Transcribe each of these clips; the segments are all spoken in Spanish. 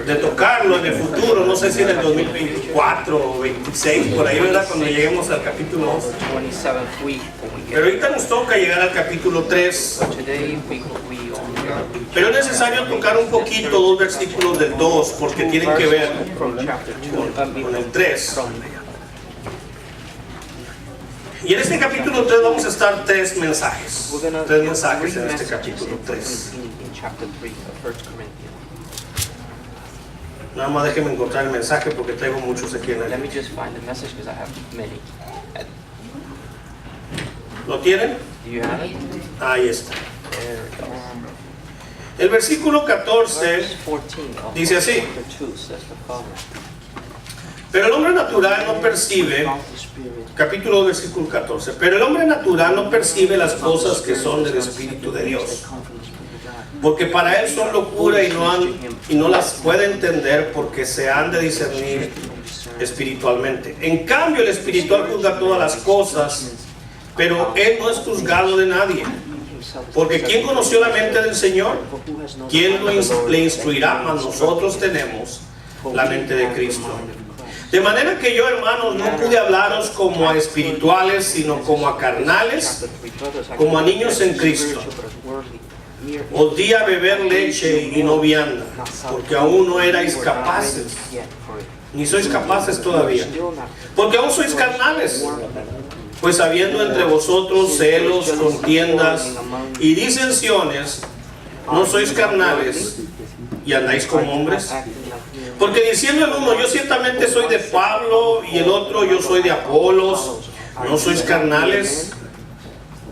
de tocarlo en el futuro, no sé si en el 2024 o 26, por ahí, ¿verdad? Cuando lleguemos al capítulo 2. Pero ahorita nos toca llegar al capítulo 3. Pero es necesario tocar un poquito 2 versículos del 2 porque tienen que ver con el 3. Y en este capítulo 3 vamos a estar 3 mensajes. 3 mensajes en este capítulo 3. Nada más déjenme encontrar el mensaje porque traigo muchos aquí en el... ¿Lo tienen? Ahí está. El versículo 14 dice así: pero el hombre natural no percibe, capítulo 2, versículo 14, pero el hombre natural no percibe las cosas que son del Espíritu de Dios, porque para él son locura y no las puede entender porque se han de discernir espiritualmente. En cambio el espiritual juzga todas las cosas, pero él no es juzgado de nadie. Porque ¿quién conoció la mente del Señor? ¿Quién le instruirá? Mas nosotros tenemos la mente de Cristo. De manera que yo, hermanos, no pude hablaros como a espirituales, sino como a carnales, como a niños en Cristo. Os di a beber leche y no vianda, porque aún no erais capaces, ni sois capaces todavía, porque aún sois carnales. Pues habiendo entre vosotros celos, contiendas y disensiones, ¿no sois carnales y andáis como hombres? Porque diciendo el uno, yo ciertamente soy de Pablo, y el otro, yo soy de Apolos, ¿no sois carnales?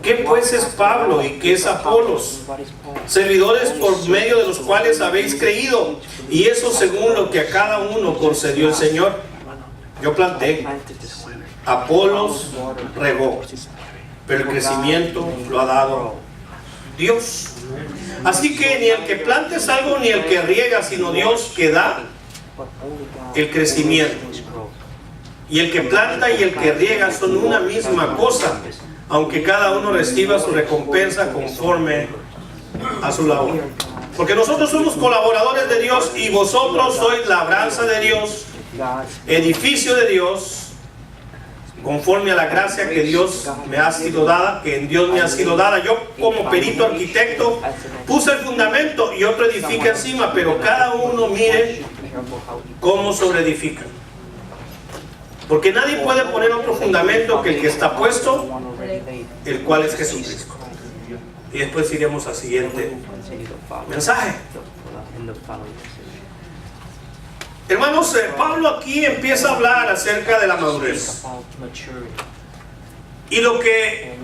¿Qué pues es Pablo y qué es Apolos? Servidores por medio de los cuales habéis creído, y eso según lo que a cada uno concedió el Señor. Yo planté, Apolos regó, pero el crecimiento lo ha dado Dios. Así que ni el que planta es algo, ni el que riega, sino Dios que da el crecimiento. Y el que planta y el que riega son una misma cosa, aunque cada uno reciba su recompensa conforme a su labor. Porque nosotros somos colaboradores de Dios, y vosotros sois labranza de Dios, edificio de Dios, conforme a la gracia que Dios me ha sido dada, que en Dios me ha sido dada. Yo como perito arquitecto puse el fundamento y otro edifica encima, pero cada uno mire cómo sobreedifica. Porque nadie puede poner otro fundamento que el que está puesto, el cual es Jesucristo. Y después iremos al siguiente mensaje. Hermanos, Pablo aquí empieza a hablar acerca de la madurez. Y lo que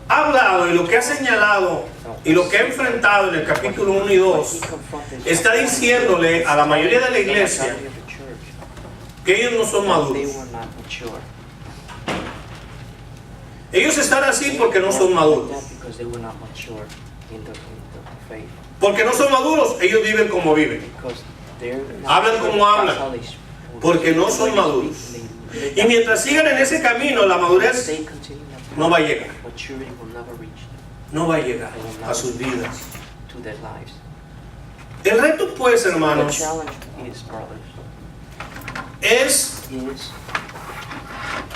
ha hablado y lo que ha señalado y lo que ha enfrentado en el capítulo 1 y 2, está diciéndole a la mayoría de la iglesia que ellos no son maduros. Ellos están así porque no son maduros. Porque no son maduros, ellos viven como viven. Hablan como hablan, porque no son maduros. Y mientras sigan en ese camino, la madurez no va a llegar. No va a llegar a sus vidas. El reto, pues, hermanos, es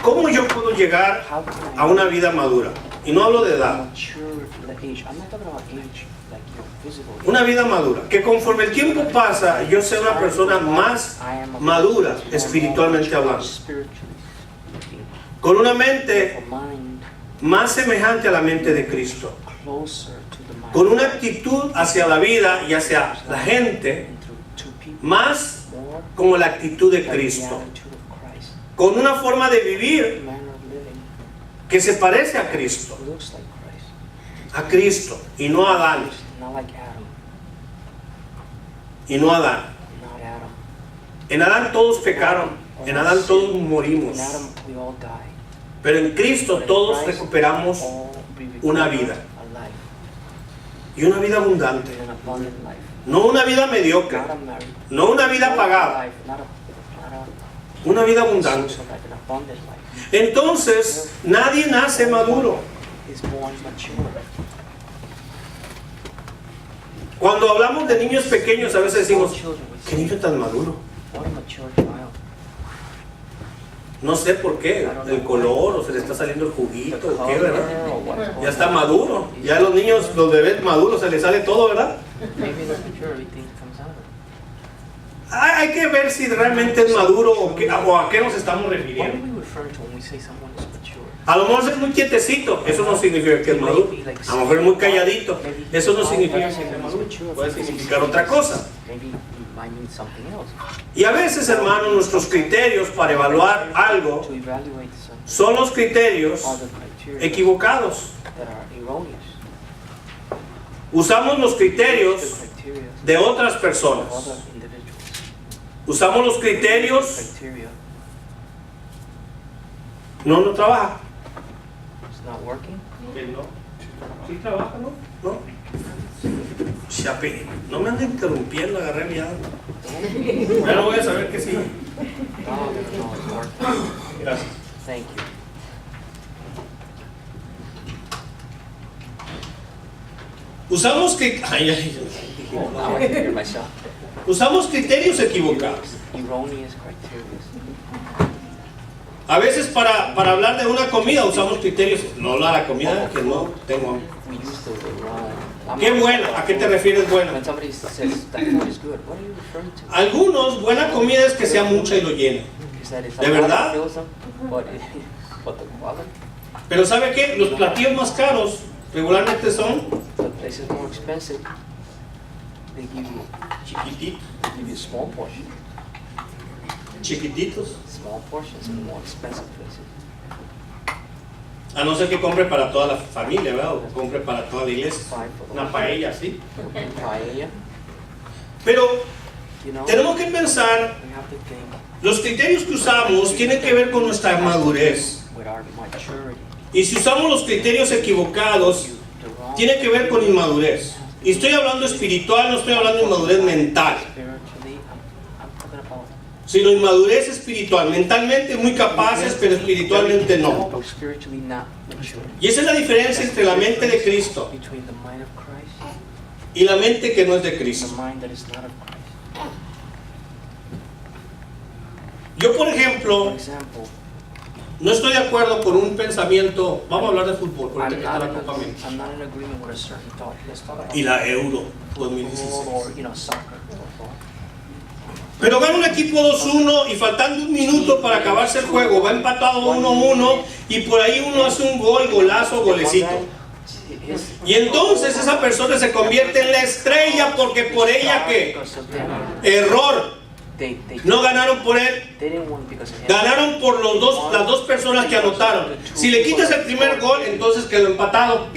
cómo yo puedo llegar a una vida madura. Y no hablo de edad. Una vida madura, que conforme el tiempo pasa, yo sea una persona más madura espiritualmente hablando, con una mente más semejante a la mente de Cristo, con una actitud hacia la vida y hacia la gente más como la actitud de Cristo, con una forma de vivir que se parece a Cristo, y no a Adán. Y no Adán. En Adán todos pecaron, en Adán todos morimos, pero en Cristo todos recuperamos una vida, y una vida abundante, no una vida mediocre, no una vida apagada, una vida abundante. Entonces nadie nace maduro. Cuando hablamos de niños pequeños, a veces decimos, Children, we ¿qué say, niño tan maduro? what a mature child. No sé por qué, el color, o se le está saliendo el The juguito, o qué, color ¿verdad? or what's going Ya está on. maduro. Ya los niños, los bebés maduros, se les sale todo, ¿verdad? Maybe they're mature, everything comes out of it. Hay que ver si realmente es maduro o a qué nos estamos What do refiriendo. we refer to when we say someone is mature? A lo mejor es muy quietecito, eso no significa que es maduro. A lo mejor es muy calladito, eso no significa que es maduro. Puede significar otra cosa. Maybe it might mean something else. Y a veces, hermanos, nuestros criterios para evaluar algo To evaluate something, son los criterios all the criteria equivocados. that are erroneous. Usamos los The criterios criteria de otras of personas. other individuals. Usamos los criterios. Criteria No trabaja. is not working. No. Sí trabaja, ¿no? No. Chape, no me ande interrumpiendo, agarré mi alma. Ya no voy a saber que sí. No, it's working. Gracias. Thank you. Usamos Now I can hear myself. usamos criterios equivocados. Erroneous criteria. A veces para hablar de una comida usamos criterios. No la comida que no tengo hambre. We use the wrong. ¿Qué buena? ¿A qué te refieres buena? When somebody says that food is good, what are you referring to? Algunos, buena comida es que sea mucha y lo llene. Is that it's ¿De a lot verdad? that fills them, but the quality, Pero ¿sabe qué? Los platillos más caros regularmente son the places more expensive, they give chiquititos. you small portions. Chiquititos. Small portions in the more expensive places. A no ser que compre para toda la familia, ¿verdad? O compre para toda la iglesia. Fine for the Una paella, ¿sí? paella, Pero you know. tenemos que pensar, We have to think los criterios que usamos tienen que ver con nuestra madurez. with our maturity. Y si usamos los criterios equivocados, The wrong tiene que ver con inmadurez. Y estoy hablando espiritual, no estoy hablando de inmadurez mental, spiritually, I'm talking about sino inmadurez espiritual. Mentalmente muy capaces, pero espiritualmente no. but spiritually not mature. Y esa es la diferencia entre la mente de Cristo Between the mind of Christ, y la mente que no es de the Cristo. mind that is not of Christ. Yo, por For ejemplo, example, no estoy de acuerdo con un pensamiento. Vamos a hablar de fútbol, porque I'm está not, la Copa in, América I'm not in agreement with a certain thought. Let's talk about y la Euro football 2016. or soccer. Pero gana un equipo 2-1 y faltando un minuto para acabarse el juego, va empatado 1-1 y por ahí uno hace un gol, golazo, golecito. Y entonces esa persona se convierte en la estrella porque por ella ¿qué? Error. No ganaron por él, ganaron por las dos personas que anotaron. Si le quitas el primer gol, entonces quedó empatado.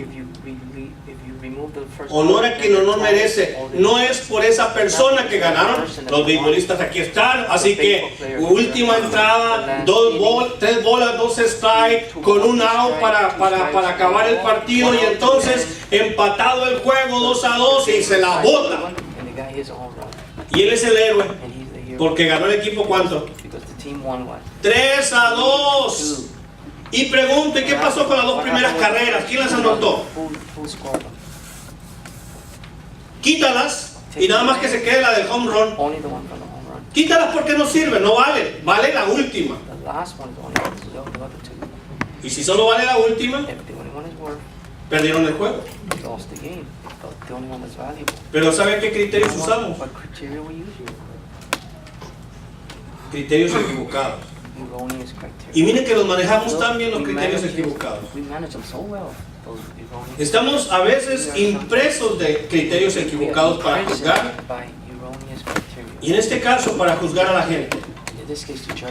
Honor a quien honor merece. No es por esa persona que ganaron. Los beisbolistas aquí están. Así que última entrada, 3 bolas, 2 strikes, con un out para acabar el partido. Y entonces empatado el juego 2-2 y se la bota. Y él es el héroe. Porque ganó el equipo ¿cuánto? 3-2. Y pregunto, ¿y qué pasó con las dos primeras carreras? ¿Quién las anotó? Quítalas y nada más que se quede la del home run. Quítalas porque no sirve, no vale. Vale la última. Y si solo vale la última, perdieron el juego. Pero ¿saben qué criterios usamos? Criterios equivocados. Y miren que los manejamos tan bien los criterios equivocados. Estamos a veces impresos de criterios equivocados para juzgar. Y en este caso para juzgar a la gente.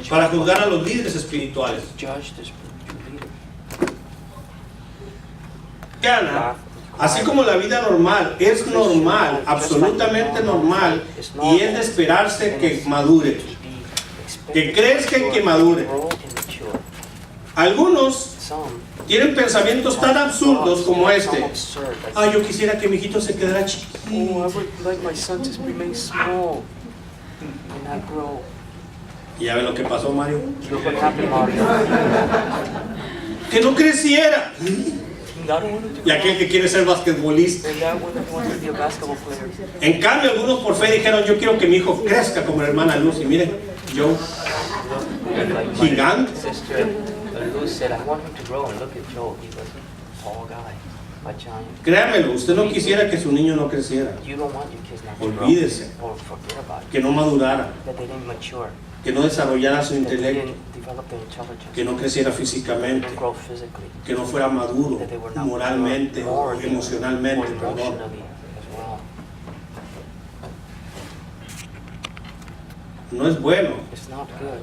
Para juzgar a los líderes espirituales. Gana, así como la vida normal, es normal, absolutamente normal, y es de esperarse que madure, que crezca y que madure. Algunos tienen pensamientos tan absurdos como este. Ah, yo quisiera que mi hijito se quedara chiquito. Y ya ven lo que pasó, Mario. Que no creciera. God wanted to y aquel que quiere ser basquetbolista. And that one that wants to be a basketball player. En cambio, algunos por fe dijeron, yo quiero que mi hijo crezca como la hermana Luz. Y miren, Joe, And like my gigante. sister Luz said, I want him to grow. And look at Joe. He was a tall guy, a giant. Créamelo, usted no quisiera que su niño no creciera, You don't want your kids not to grow. Olvídese. Or forget about it. que no madurara, That they didn't mature. que no desarrollara su That they intelecto, didn't develop their intelligence. que no creciera They físicamente, didn't grow physically. que no fuera maduro That they were not moralmente o mature, emocionalmente, or perdón. emotionally as well. No es bueno It's not good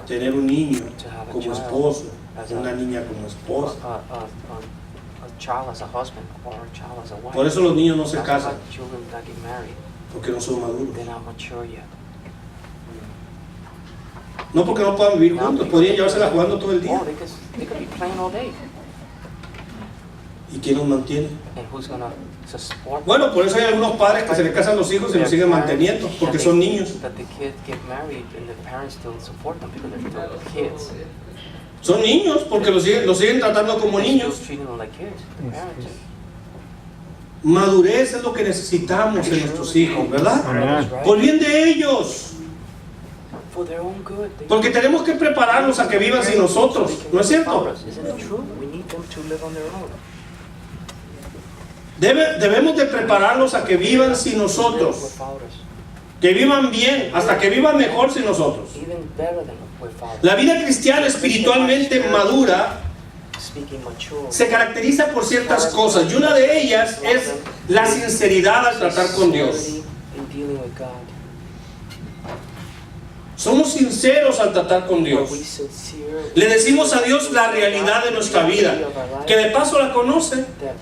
tener un niño to have a como child esposo, as una niña como esposa. a child as a husband or a child as a wife. Por eso los niños no se That's casan, why children that get married, porque no son maduros. they're not mature yet. No porque no puedan vivir juntos, podrían llevársela jugando todo el día. Oh, they could be playing all day. ¿Y quién los mantiene? And who's gonna support them? Bueno, por eso hay algunos padres que se le casan los hijos y los siguen manteniendo, porque son niños. That the kids get married and the parents still support them because they're still kids. Son niños porque los siguen tratando como They're niños. still treating them like kids, the parents. Madurez es lo que necesitamos en nuestros hijos, ¿verdad? Right? Por bien de ellos. For their own good. Porque tenemos que prepararlos a que vivan sin nosotros, ¿no es cierto? Isn't it true? We need them to live on their own. Debemos de prepararlos a que vivan sin nosotros, Without us. que vivan bien, hasta que vivan mejor sin nosotros. Even better than without us. La vida cristiana espiritualmente madura Speaking mature. se caracteriza por ciertas cosas y una de ellas es la sinceridad al tratar con Dios. Sincerity in dealing with God. Somos sinceros al tratar con Are Dios. we sincere Le decimos a Dios la realidad de nuestra vida, que de paso la conoce. that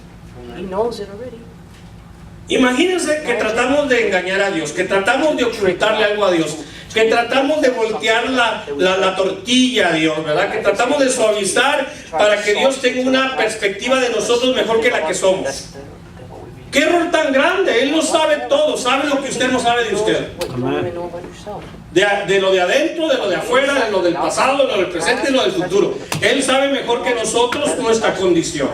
He knows it already? Imagínense que tratamos de engañar a Dios, que tratamos de ocultarle algo a Dios, que tratamos de voltear la tortilla a Dios, ¿verdad? Que tratamos de suavizar para que Dios tenga una perspectiva de nosotros mejor que la que somos. ¡Qué error tan grande! Él lo sabe todo, sabe lo que usted no sabe de usted. De lo de adentro, de lo de afuera, de lo del pasado, de lo del presente y de lo del futuro. Él sabe mejor que nosotros nuestra condición.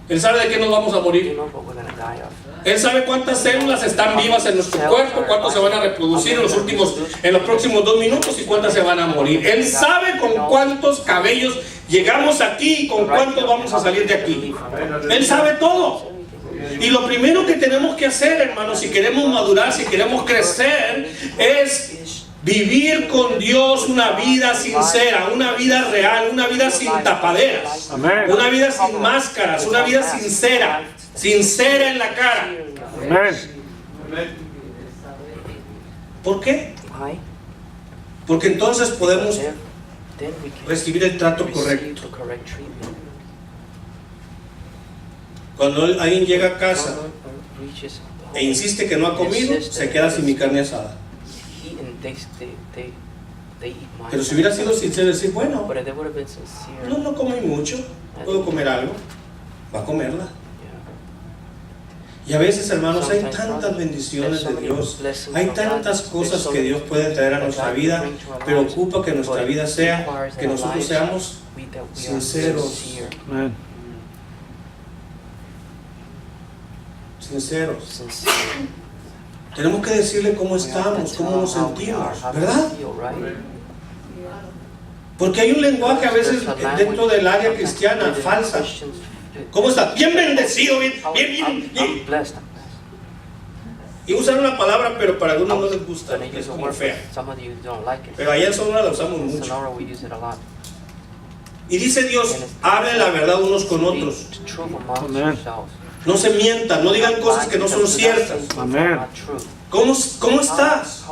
Él sabe de qué nos vamos a morir. Él sabe cuántas células están vivas en nuestro cuerpo, cuántos se van a reproducir en los próximos 2 minutos y cuántas se van a morir. Él sabe con cuántos cabellos llegamos aquí y con cuántos vamos a salir de aquí. Él sabe todo. Y lo primero que tenemos que hacer, hermanos, si queremos madurar, si queremos crecer, es vivir con Dios una vida sincera, una vida real, una vida sin tapaderas, una vida sin máscaras, una vida sincera, sincera en la cara. ¿Por qué? Porque entonces podemos recibir el trato correcto. Cuando alguien llega a casa e insiste que no ha comido, se queda sin mi carne asada. Pero si hubiera sido sincero, decir, bueno, no comí mucho, puedo comer algo, va a comerla. Y a veces, hermanos, hay tantas bendiciones de Dios, hay tantas cosas que Dios puede traer a nuestra vida, pero ocupa que nuestra vida sea, que nosotros seamos sinceros. Sinceros. Tenemos que decirle cómo estamos, cómo nos sentimos, ¿verdad? Porque hay un lenguaje a veces dentro del área cristiana falsa. ¿Cómo estás? Bien bendecido, bien. Y usan una palabra, pero para algunos no les gusta, es como fea. Pero allá en Sonora la usamos mucho. Y dice Dios, hablen la verdad unos con otros. No se mientan, no digan cosas que no son ciertas. ¿Cómo estás?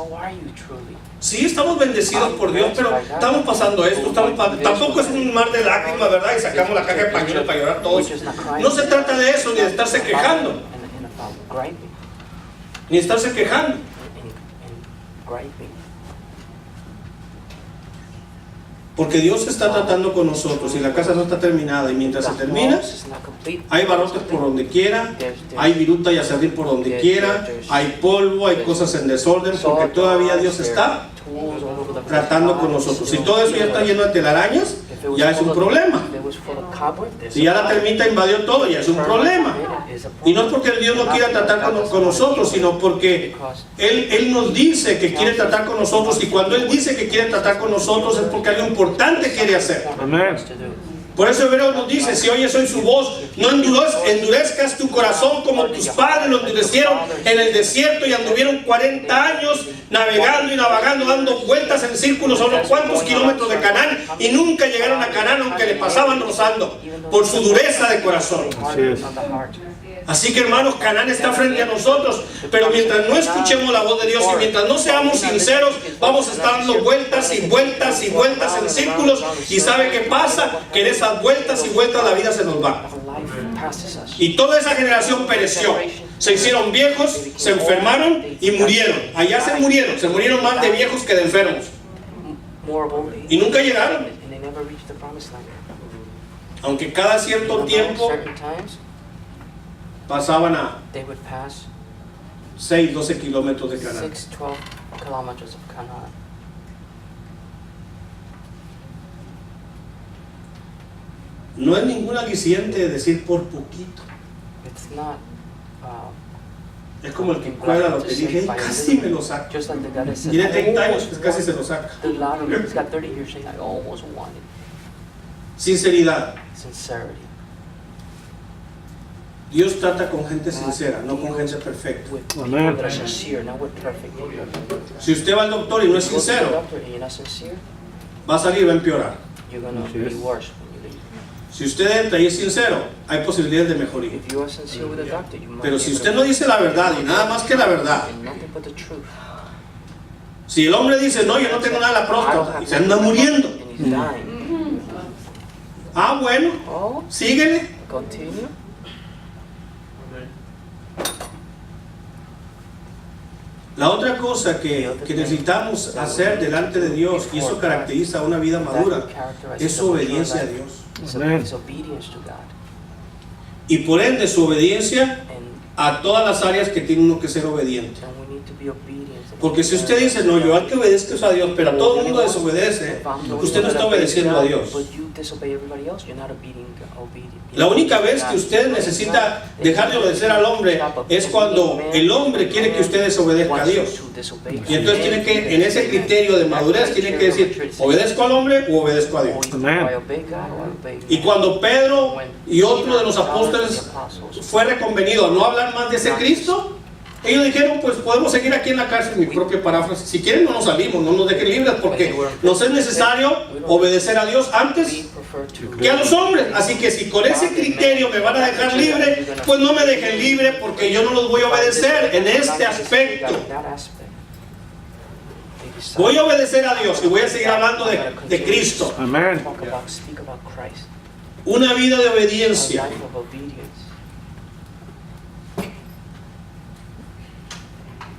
Sí, estamos bendecidos por Dios, pero estamos pasando esto. Tampoco es un mar de lágrimas, ¿verdad? Y sacamos la caja de pañuelos para llorar todos. No se trata de eso, ni de estarse quejando. Ni estarse quejando. Porque Dios está tratando con nosotros y la casa no está terminada. Y mientras se termina, hay barrotes por donde quiera, hay viruta y aserrín por donde quiera, hay polvo, hay cosas en desorden, porque todavía Dios está tratando con nosotros. Si todo eso ya está lleno de telarañas, ya es un problema. was full of cobweb, there's Si ya la termita invadió todo, ya es un problema. Y no es porque Dios no quiera tratar con nosotros, sino porque Él nos dice que quiere tratar con nosotros, y cuando Él dice que quiere tratar con nosotros es porque algo importante quiere hacer. Amén. Por eso Hebreos nos dice, si oyes hoy su voz, no endurezcas tu corazón como tus padres lo endurecieron en el desierto y anduvieron 40 años navegando y navegando, dando vueltas en círculos a unos cuantos kilómetros de Canaán, y nunca llegaron a Canaán aunque le pasaban rozando por su dureza de corazón. Así es. Así que, hermanos, Canaán está frente a nosotros, pero mientras no escuchemos la voz de Dios y mientras no seamos sinceros, vamos a estar dando vueltas y vueltas y vueltas en círculos. ¿Y sabe qué pasa? Que en esas vueltas y vueltas la vida se nos va. Y toda esa generación pereció. Se hicieron viejos, se enfermaron y murieron. Allá se murieron más de viejos que de enfermos. Y nunca llegaron. Aunque cada cierto tiempo pasaban a 6, 12 kilómetros de Canaán. 6, 12 kilometers of Canaan. No es ningún aliciente de decir por poquito. It's not, Es como el que juega la lotería y casi me lo saca. just like the guy that said, Tiene 30 años, pues casi se lo saca. the lottery, he's got 30 years saying, I almost won it. Sinceridad. Sincerity. Dios trata con gente sincera, no con gente perfecta. With people Amén. that are sincere, not with perfect people. Si usted va al doctor y no es You go to the sincero, doctor and you're not sincere, va a salir y va a empeorar. you're going to Así be es. worse when you leave. Si usted entra y es sincero, hay posibilidades de mejoría. If you are sincere with the doctor, you might Pero be si able usted to- no dice la verdad y nada más que la verdad, and nothing but the truth. si el hombre dice, no, yo no tengo nada en la próstata, y se anda muriendo, And he's dying. ah, bueno, Oh, síguele. continue. La otra cosa que necesitamos hacer delante de Dios, y eso caracteriza una vida madura, es su obediencia a Dios. Amén. It's obedience to God. Y por ende su obediencia And a todas las áreas que tiene uno que ser obediente. we need to be obedient. Porque si usted dice, no, yo al que obedezco es a Dios, pero a todo el mundo desobedece, usted no está obedeciendo a Dios. But you disobey everybody else, you're not obedient. La única vez que usted necesita dejar de obedecer al hombre es cuando el hombre quiere que usted desobedezca a Dios. Y entonces tiene que, en ese criterio de madurez, tiene que decir, ¿obedezco al hombre o obedezco a Dios? Amén. Y cuando Pedro y otro de los apóstoles fue reconvenido a no hablar más de ese Cristo, ellos dijeron, pues podemos seguir aquí en la cárcel, mi propia paráfrasis. Si quieren no nos salimos, no nos dejen libres, porque nos es necesario obedecer a Dios antes que a los hombres. Así que si con ese criterio me van a dejar libre, pues no me dejen libre, porque yo no los voy a obedecer en este aspecto. Voy a obedecer a Dios y voy a seguir hablando de Cristo. Amén. Speak about Christ. Una vida de A obediencia. life of obedience.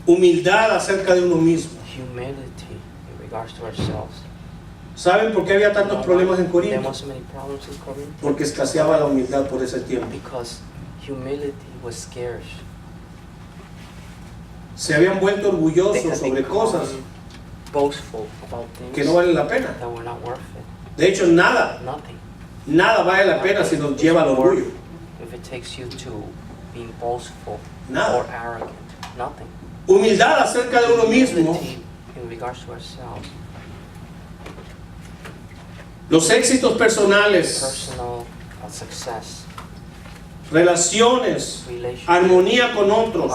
Humildad acerca de uno mismo. Humility in regards to ourselves. ¿Saben por qué había tantos problemas en There Corinto? were so many problems in Corinth Porque escaseaba la humildad por ese tiempo. because humility was scarce. Se habían vuelto They orgullosos had sobre become cosas boastful about que no things valen la pena. that were not worth it. De hecho, nada vale la pena si nos lleva al orgullo. If it takes you to being boastful Nada. or arrogant, nothing. Humildad acerca de uno mismo. Humility in regards to ourselves, Los éxitos personales, personal success, relaciones, relationship, armonía con otros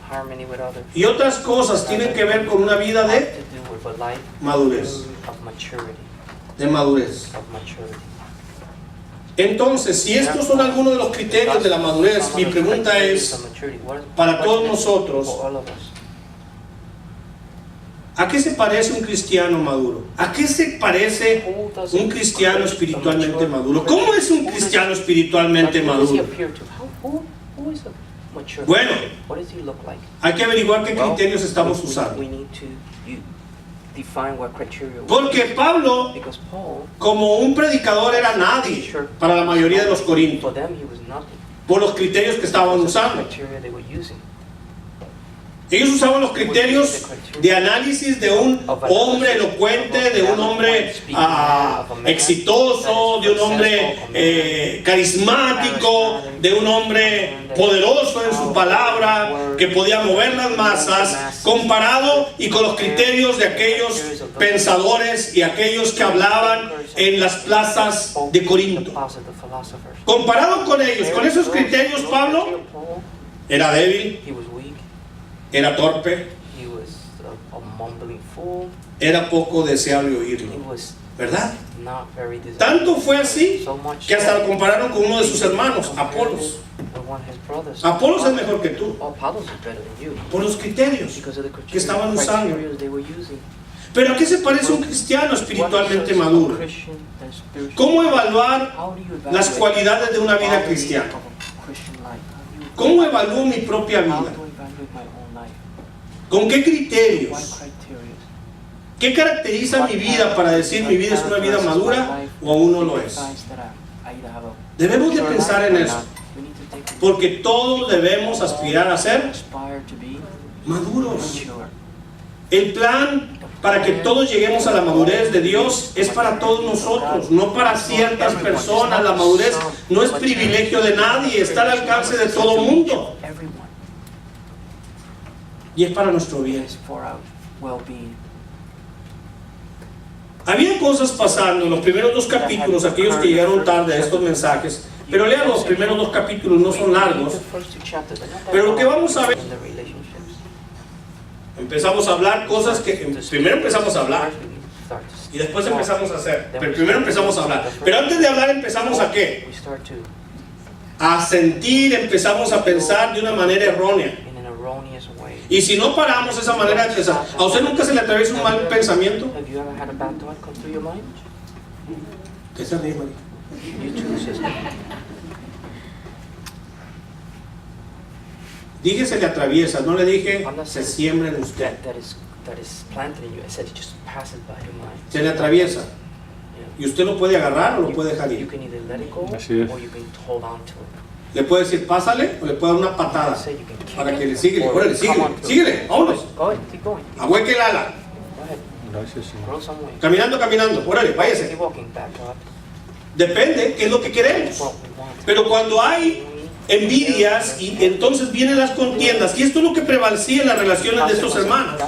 harmony with others. y otras cosas tienen que ver con una vida Have de to do with a life madurez. of maturity, De madurez. of maturity. Entonces, si estos son algunos de los criterios de la madurez, mi pregunta es, para todos nosotros, ¿a qué se parece un cristiano maduro? ¿A qué se parece un cristiano espiritualmente maduro? ¿Cómo es un cristiano espiritualmente maduro? Bueno, hay que averiguar qué criterios estamos usando. Porque Pablo, como un predicador, era nadie para la mayoría de los corintios, por los criterios que estaban usando. Ellos usaban los criterios de análisis de un hombre elocuente, de un hombre exitoso, de un hombre carismático, de un hombre poderoso en su palabra, que podía mover las masas, comparado y con los criterios de aquellos pensadores y aquellos que hablaban en las plazas de Corinto. Comparado con ellos, con esos criterios, Pablo era débil, era torpe, era poco deseable oírlo, ¿verdad? Tanto fue así que hasta lo compararon con uno de sus hermanos, Apolos. Apolos es mejor que tú, por los criterios que estaban usando. Pero ¿a qué se parece un cristiano espiritualmente maduro? ¿Cómo evaluar las cualidades de una vida cristiana? ¿Cómo evalúo mi propia vida? ¿Con qué criterios? ¿Qué caracteriza mi vida para decir mi vida es una vida madura o aún no lo es? Debemos de pensar en eso, porque todos debemos aspirar a ser maduros. El plan para que todos lleguemos a la madurez de Dios es para todos nosotros, no para ciertas personas. La madurez no es privilegio de nadie, está al alcance de todo el mundo. Y es para nuestro bien. Había cosas pasando en los primeros 2 capítulos, aquellos que llegaron tarde a estos mensajes, pero lean los primeros 2 capítulos, no son largos. Pero lo que vamos a ver, empezamos a hablar cosas que primero empezamos a hablar y después empezamos a hacer. Pero primero empezamos a hablar. Pero antes de hablar empezamos a ¿qué? A sentir, empezamos a pensar de una manera errónea. Y si no paramos esa manera de pensar, ¿a usted nunca se le atraviesa un mal pensamiento? ¿Qué se ríe, María? Dije se le atraviesa, no le dije se siembra en usted. Se le atraviesa. Y usted lo puede agarrar o lo puede dejar ir. Así es. Le puede decir pásale o le puede dar una patada para que le siga. Órale, síguele, vámonos. Ahueque el ala. Gracias, Señor. Caminando, órale, váyase. Depende qué es lo que queremos. Pero cuando hay envidias y entonces vienen las contiendas, y esto es lo que prevalecía en las relaciones de estos hermanos.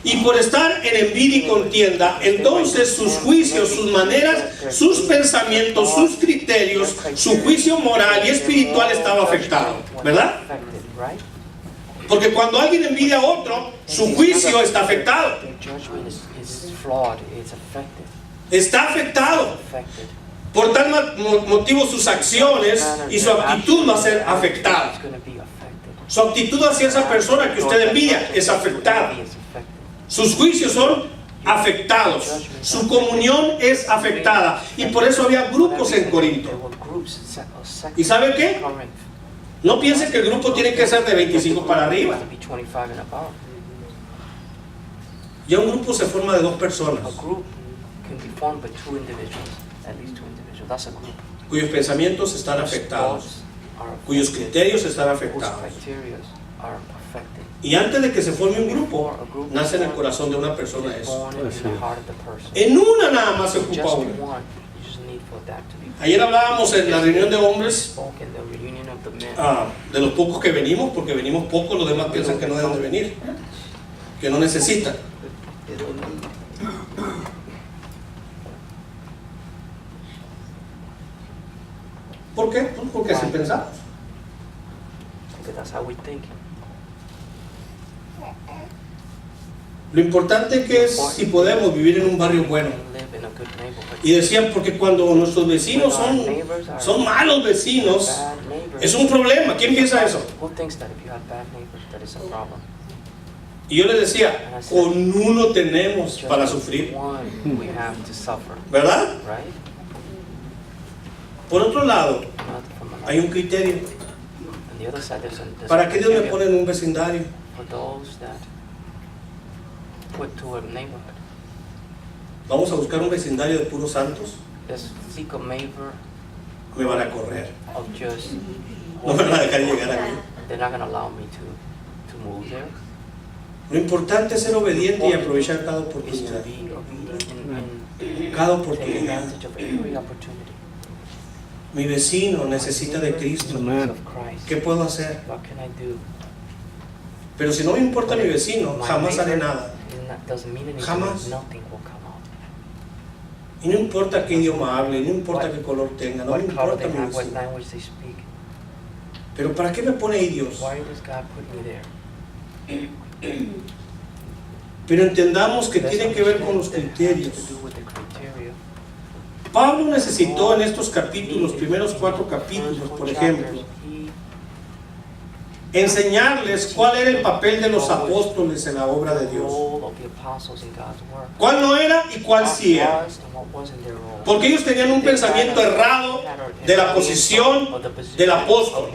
Y por estar en envidia y contienda, entonces sus juicios, sus maneras, sus pensamientos, sus criterios, su juicio moral y espiritual estaba afectado, ¿verdad? Porque cuando alguien envidia a otro, su juicio está afectado. Está afectado. Por tal motivo sus acciones y su actitud va a ser afectada. Su actitud hacia esa persona que usted envidia es afectada. Sus juicios son afectados. Su comunión es afectada. Y por eso había grupos en Corinto. ¿Y sabe qué? No piense que el grupo tiene que ser de 25 para arriba. Ya un grupo se forma de 2 personas. Cuyos pensamientos están afectados, cuyos criterios están afectados. Y antes de que se forme un grupo, nace en el corazón de una persona eso. En una nada más se ocupa uno. Ayer hablábamos en la reunión de hombres de los pocos que venimos, porque venimos pocos, los demás piensan que no deben de venir, que no necesitan. ¿Por qué? Pues porque así pensamos. Lo importante que es si podemos vivir en un barrio bueno. Y decían, porque cuando nuestros vecinos son malos vecinos, es un problema. ¿Quién piensa eso? Y yo les decía, con uno tenemos para sufrir, ¿verdad? Por otro lado, hay un criterio. ¿Para qué Dios me pone en un vecindario? Vamos a buscar un vecindario de puros santos. Me van a correr. No me van a dejar llegar aquí. Lo importante es ser obediente y aprovechar cada is to oportunidad. be obedient and Cada take oportunidad. advantage of every opportunity. Mi vecino necesita de Cristo. Amen. Of Christ. ¿Qué puedo hacer? What can I do? Pero si no me importa mi vecino, My jamás haré neighbor, nada. doesn't mean anything. Jamás. Nothing will come out. Y no importa qué idioma hable, no importa qué color tenga, no me What color importa they mi have, what vecino. language they speak. Pero ¿para qué me pone ahí Dios? Why does God put me there? Pero entendamos que Let's tiene que ver con los understand that it criterios. has to do with the criteria. Pablo necesitó en estos capítulos, primeros 4 capítulos, por ejemplo, enseñarles cuál era el papel de los apóstoles en la obra de Dios. Cuál no era y cuál sí era. Porque ellos tenían un pensamiento errado de la posición del apóstol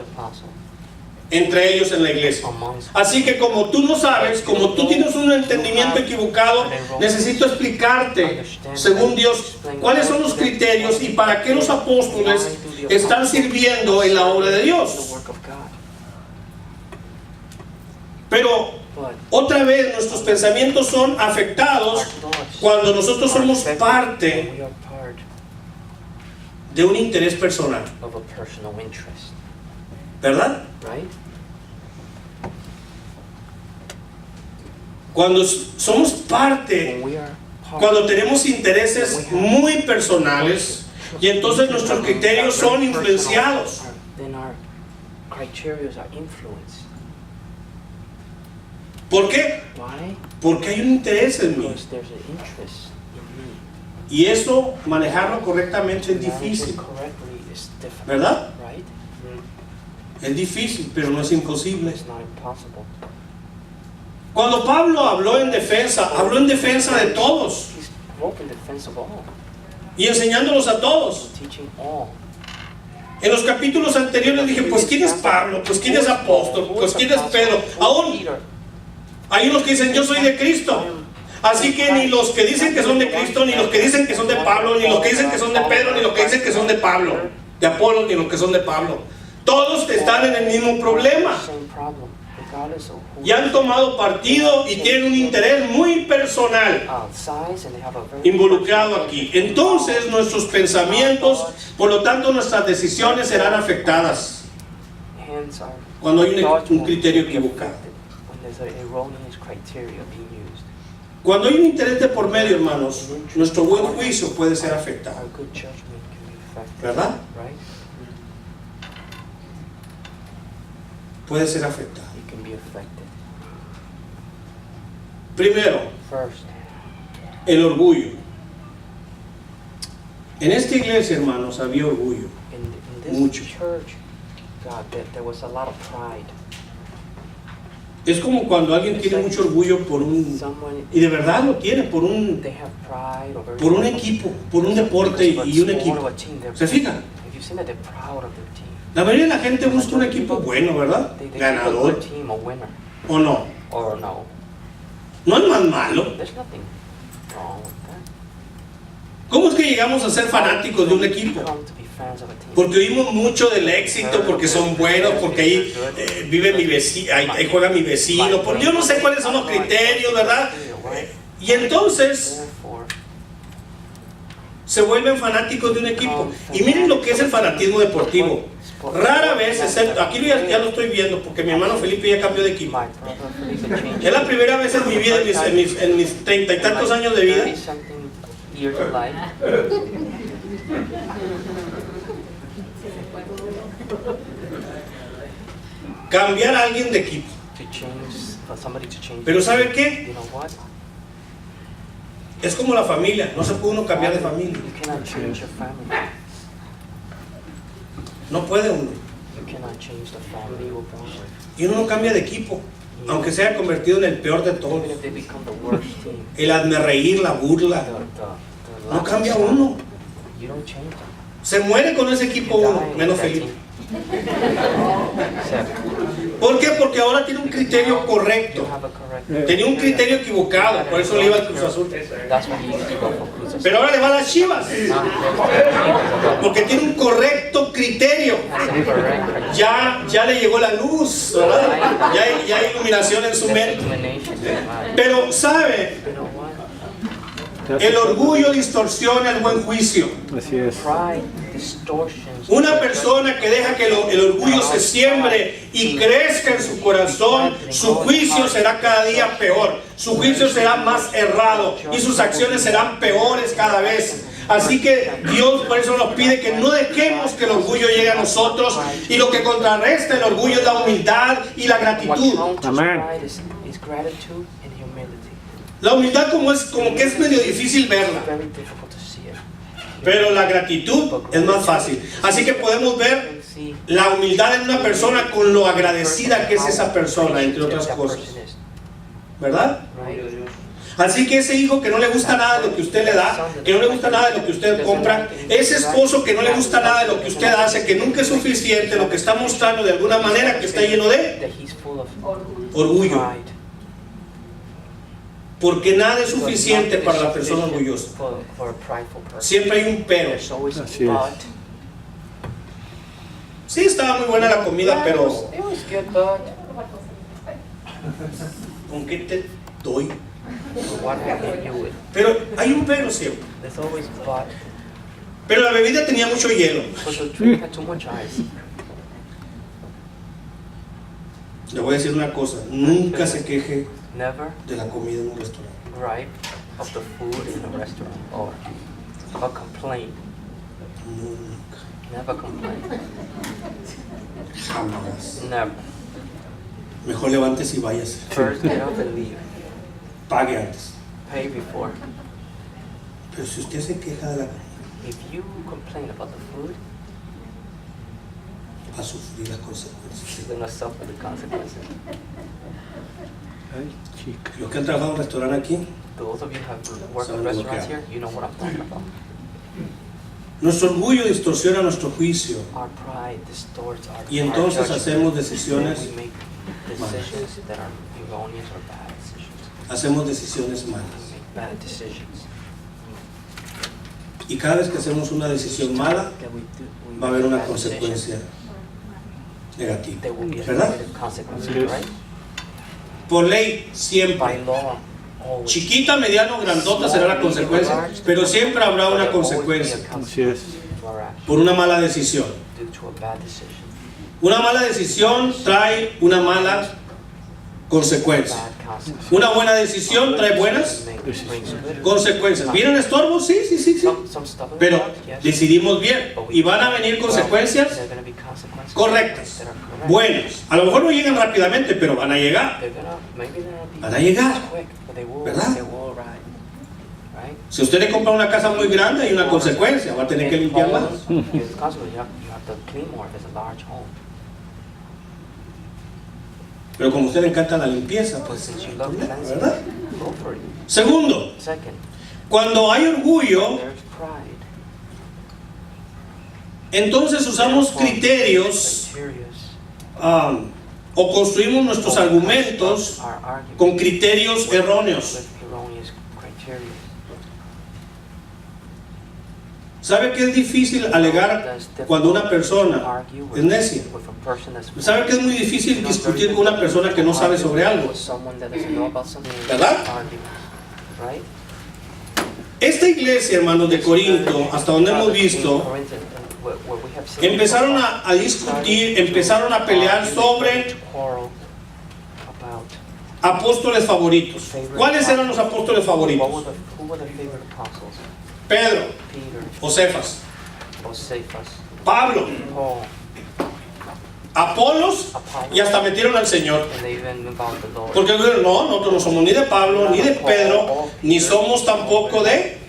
entre ellos en la iglesia. Así que como tú no sabes, como tú tienes un entendimiento equivocado, necesito explicarte, según Dios, cuáles son los criterios y para qué los apóstoles están sirviendo en la obra de Dios. Pero otra vez nuestros pensamientos son afectados cuando nosotros somos parte de un interés personal, ¿verdad? Cuando somos parte, cuando tenemos intereses muy personales y entonces nuestros criterios son influenciados. ¿Por qué? Porque hay un interés en mí. Y eso, manejarlo correctamente es difícil, ¿verdad? Es difícil, pero no es imposible. Cuando Pablo habló en defensa de todos y enseñándolos a todos. En los capítulos anteriores dije, pues ¿quién es Pablo? Pues ¿quién es apóstol? Pues ¿quién es Pedro? Aún hay unos que dicen, yo soy de Cristo. Así que ni los que dicen que son de Cristo, ni los que dicen que son de Pablo, ni los que dicen que son de Pedro, ni los que dicen que son de Pablo, de Apolo, ni los que son de Pablo. Todos están en el mismo problema. Y han tomado partido y tienen un interés muy personal involucrado aquí. Entonces nuestros pensamientos, por lo tanto nuestras decisiones serán afectadas cuando hay un criterio equivocado. Cuando hay un interés de por medio, hermanos, nuestro buen juicio puede ser afectado, ¿verdad? Puede ser afectado. Primero, el orgullo. En esta iglesia, hermanos, había orgullo. Mucho. Es como cuando alguien tiene mucho orgullo por un, y de verdad lo tiene, por un equipo, por un deporte y un equipo. ¿Se fijan? La mayoría de la gente busca un equipo bueno, ¿verdad? Ganador. ¿O no? No es más malo. ¿Cómo es que llegamos a ser fanáticos de un equipo? Porque oímos mucho del éxito, porque son buenos, porque ahí vive mi vecino, ahí juega mi vecino, porque yo no sé cuáles son los criterios, ¿verdad? Y entonces se vuelven fanáticos de un equipo. Y miren lo que es el fanatismo deportivo. Rara vez, excepto, aquí ya lo estoy viendo, porque mi hermano Felipe ya cambió de equipo. Es la primera vez en mi vida, en mis 30 y tantos años de vida, cambiar a alguien de equipo. Pero ¿sabe qué? Es como la familia, no se puede uno cambiar de familia. No puede uno. Y uno no cambia de equipo, aunque se haya convertido en el peor de todos. El hazmerreír, la burla, no cambia uno. Se muere con ese equipo uno, menos Felipe. ¿Por qué? Porque ahora tiene un criterio correcto. Tenía un criterio equivocado, por eso le iba al Cruz Azul. Pero ahora le va a las Chivas. Porque tiene un correcto criterio. Ya le llegó la luz, ¿verdad? Ya hay iluminación en su mente. Pero, ¿sabe? El orgullo distorsiona el buen juicio. Así es. Una persona que deja que el orgullo se siembre y crezca en su corazón, su juicio será cada día peor, su juicio será más errado y sus acciones serán peores cada vez. Así que Dios por eso nos pide que no dejemos que el orgullo llegue a nosotros, y lo que contrarresta el orgullo es la humildad y la gratitud. Amén. La humildad como que es medio difícil verla, pero la gratitud es más fácil. Así que podemos ver la humildad en una persona con lo agradecida que es esa persona, entre otras cosas, ¿verdad? Así que ese hijo que no le gusta nada de lo que usted le da, que no le gusta nada de lo que usted compra, ese esposo que no le gusta nada de lo que usted hace, que nunca es suficiente, lo que está mostrando de alguna manera que está lleno de orgullo. Porque nada es suficiente para la persona orgullosa. Siempre hay un pero. Así es. Sí, estaba muy buena la comida, pero ¿con qué te doy? Pero hay un pero siempre. Pero la bebida tenía mucho hielo. Le voy a decir una cosa: nunca se queje de la comida en un restaurante. Gripe of the food in a restaurant or complain. Nunca. Never complain. Jamás. Never. Mejor levántese y váyase. First get up and leave. Pague antes. Pay before. Pero si usted se queja de la comida, If you complain about the food, va a sufrir las consecuencias. you're gonna suffer the consequences. Ay, chica. Los que han trabajado en un restaurante aquí, Those of you who have worked in Saben lo que restaurants hago. here, you know what I'm talking about. nuestro orgullo distorsiona nuestro juicio, Our pride distorts our y entonces judgment. hacemos decisiones, We make decisions that are erroneous or bad decisions. hacemos decisiones malas. We make bad decisions. Y cada vez que hacemos una decisión mala, That we va a haber una make bad decisions, consecuencia negativa. there will be a ¿Verdad? negative consequence, Yes. right? Por ley, By siempre. law, always. Chiquita, mediano, grandota será la consecuencia, pero siempre habrá una consecuencia Así es. por una mala decisión. Due to a bad decision. Una mala decisión trae una mala consecuencia. Bad consequence. Una buena decisión trae buenas Brings good. consecuencias. ¿Vienen estorbos? Sí. Some stuff in Pero the heart, yes. decidimos bien. Y van a venir consecuencias There are gonna be consequences correctas, that are correct. buenas. A lo mejor no llegan rápidamente, pero van a llegar. Maybe they're gonna be Van a llegar. quick, but they will ¿Verdad? arrive. Right? Si usted le compra una casa muy grande, hay una consecuencia. Va a tener que limpiar más. There's a consequence. You have to clean more if it's a large home. Pero como a usted le encanta la limpieza, But pues, since you love cleansing, ¿verdad? go for it. Segundo, Second, cuando hay orgullo, there's pride. entonces usamos criterios Criterios. O construimos nuestros argumentos Our arguments con criterios erróneos. with erroneous criteria. ¿Sabe que es difícil alegar cuando una persona Argue with, es necia? with a person that's ¿Sabe que es muy difícil discutir con una persona que no sabe sobre algo? with someone that doesn't know about something. ¿Verdad? Argue, right? Esta iglesia, hermanos, de Corinto, hasta donde hemos visto, empezaron a discutir, empezaron a pelear sobre apóstoles favoritos. ¿Cuáles eran los apóstoles favoritos? Pedro, o Cefas, Pablo, Apolos, y hasta metieron al Señor. Porque dijeron, no, nosotros no somos ni de Pablo, ni de Pedro, ni somos tampoco de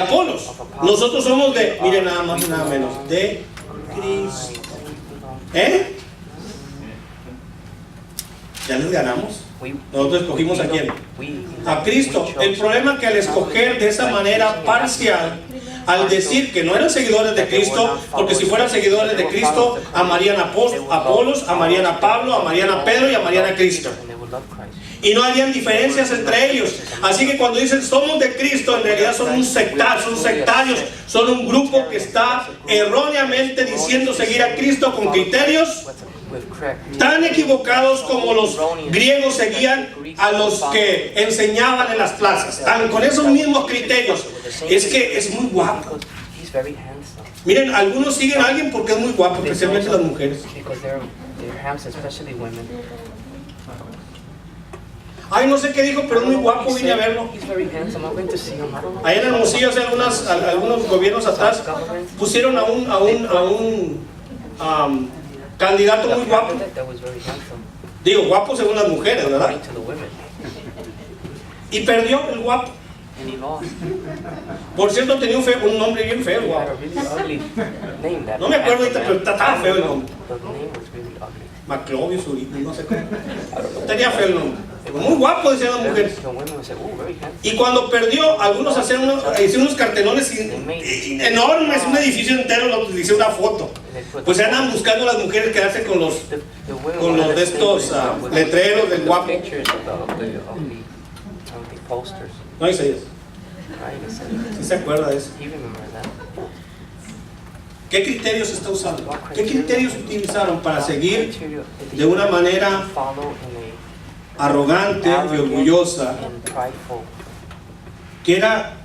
Apolos. Nosotros somos de, miren, nada más y nada menos, de Cristo. ¿Eh? ¿Ya les ganamos? Nosotros escogimos a quién. A Cristo. El problema es que al escoger de esa manera parcial, al decir que no eran seguidores de Cristo, porque si fueran seguidores de Cristo, amarían a Apolos, amarían a Pablo, amarían a Pedro y amarían a Cristo. Y no harían diferencias entre ellos. Así que cuando dicen somos de Cristo, en realidad son sectarios, son un grupo que está erróneamente diciendo seguir a Cristo con criterios tan equivocados como los griegos seguían a los que enseñaban en las plazas, tan con esos mismos criterios. Es que es muy guapo. Miren, algunos siguen a alguien porque es muy guapo, especialmente las mujeres. Ay, no sé qué dijo, pero es muy guapo, vine a verlo. Allá en Hermosillo, hace algunos gobiernos atrás, pusieron a un candidato muy guapo. Digo, guapo según las mujeres, ¿verdad? Y perdió el guapo. Por cierto, tenía un nombre bien feo, guapo. No me acuerdo ahorita, pero estaba feo el nombre. Maclovius, no sé cómo. Tenía feo el nombre. Muy guapo, decían las mujeres. Y cuando perdió, algunos hicieron unos cartelones enormes, un edificio entero, le hicieron una foto. Pues se andan buscando las mujeres quedarse con los de estos letreros del guapo. No dice eso. ¿Sí se acuerda de eso? ¿Qué criterios está usando? ¿Qué criterios utilizaron para seguir de una manera arrogante y orgullosa, que era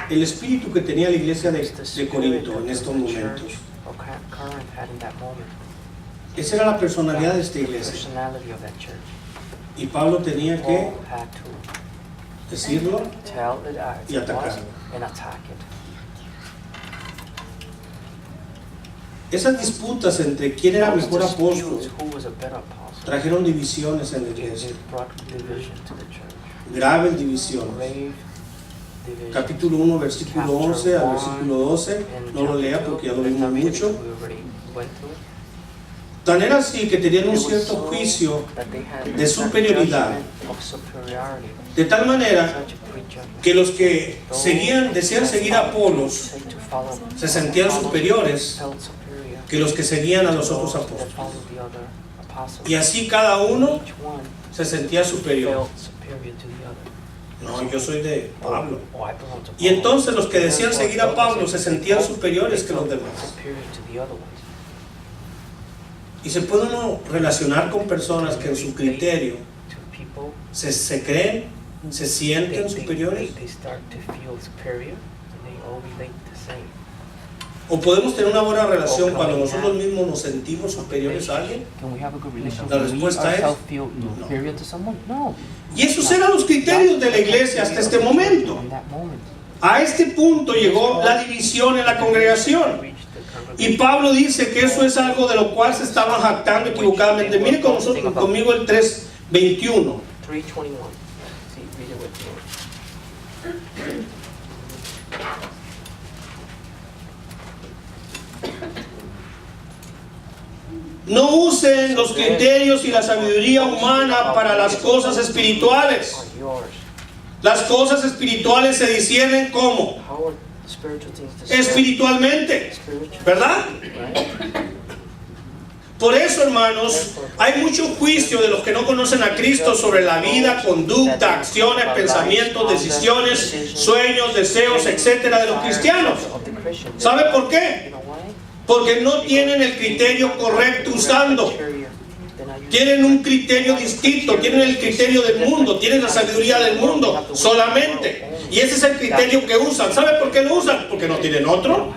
el espíritu que tenía la iglesia de Corinto en estos momentos? Esa era la personalidad de esta iglesia. Y Pablo tenía que decirlo y atacarlo. Esas disputas entre quién era mejor apóstol trajeron divisiones en la iglesia. Graves divisiones. Capítulo 1, versículo 11 al versículo 12. No lo lea porque ya lo vimos mucho. Tan era así que tenían un cierto juicio de superioridad, de tal manera que los que decían seguir a Apolos se sentían superiores que los que seguían a los otros apóstoles. Y así cada uno se sentía superior. No, yo soy de Pablo. Y entonces los que decían seguir a Pablo se sentían superiores que los demás. Y se puede uno relacionar con personas que en su criterio se creen, se sienten superiores. ¿O podemos tener una buena relación cuando nosotros mismos nos sentimos superiores a alguien? La respuesta es no. Y esos eran los criterios de la iglesia hasta este momento. A este punto llegó la división en la congregación. Y Pablo dice que eso es algo de lo cual se estaban jactando equivocadamente. Mire conmigo el 3:21. No usen los criterios y la sabiduría humana para las cosas espirituales. Las cosas espirituales se disciernen ¿cómo? Espiritualmente, ¿verdad? Por eso, hermanos, hay mucho juicio de los que no conocen a Cristo sobre la vida, conducta, acciones, pensamientos, decisiones, sueños, deseos, etcétera, de los cristianos. ¿Sabe por qué? Porque no tienen el criterio correcto usando. Tienen un criterio distinto, tienen el criterio del mundo, tienen la sabiduría del mundo solamente. Y ese es el criterio que usan. ¿Sabe por qué lo usan? Porque no tienen otro.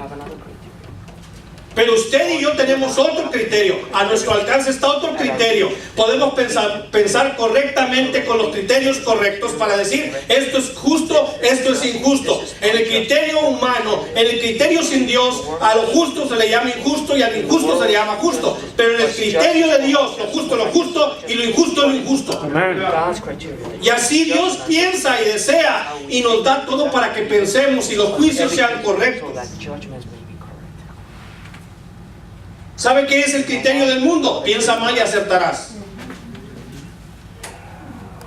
Pero usted y yo tenemos otro criterio. A nuestro alcance está otro criterio. Podemos pensar correctamente con los criterios correctos para decir esto es justo, esto es injusto. En el criterio humano, en el criterio sin Dios, a lo justo se le llama injusto y al injusto se le llama justo. Pero en el criterio de Dios, lo justo y lo injusto lo injusto. Y así Dios piensa y desea y nos da todo para que pensemos y los juicios sean correctos. ¿Sabe qué es el criterio del mundo? Piensa mal y acertarás.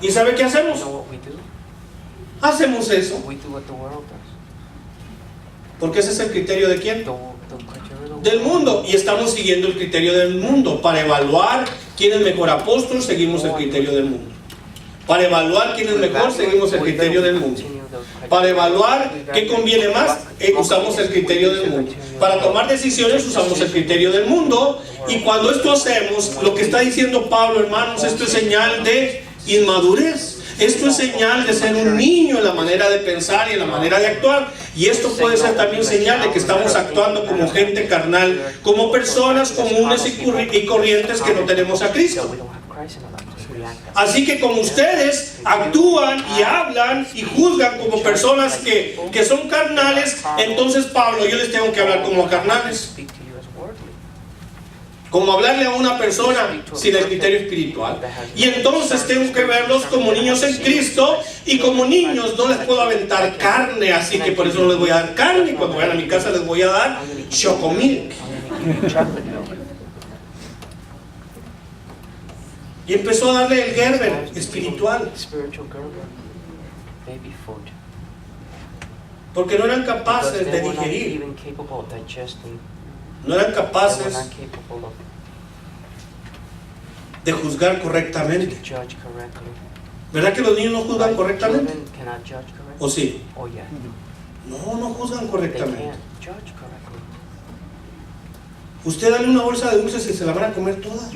¿Y sabe qué hacemos? Hacemos eso. Porque ese es el criterio de quién? the criteria of Del mundo. Y estamos siguiendo el criterio del mundo. Para evaluar quién es mejor apóstol, seguimos el criterio del mundo. Para evaluar quién es mejor, seguimos el criterio del mundo. Para evaluar qué conviene más, usamos el criterio del mundo. Para tomar decisiones, usamos el criterio del mundo. Y cuando esto hacemos, lo que está diciendo Pablo, hermanos, esto es señal de inmadurez. Esto es señal de ser un niño en la manera de pensar y en la manera de actuar. Y esto puede ser también señal de que estamos actuando como gente carnal, como personas comunes y corrientes que no tenemos a Cristo. Así que como ustedes actúan y hablan y juzgan como personas que son carnales, entonces Pablo, yo les tengo que hablar como carnales. Como hablarle a una persona sin el criterio espiritual. Y entonces tengo que verlos como niños en Cristo. Y como niños no les puedo aventar carne, así que por eso no les voy a dar carne. Y cuando vayan a mi casa les voy a dar chocomilk. Y empezó a darle el Gerber espiritual. Porque no eran capaces de digerir. No eran capaces de juzgar correctamente. ¿Verdad que los niños no juzgan correctamente? ¿O sí? No juzgan correctamente. Usted dale una bolsa de dulces y se la van a comer toda.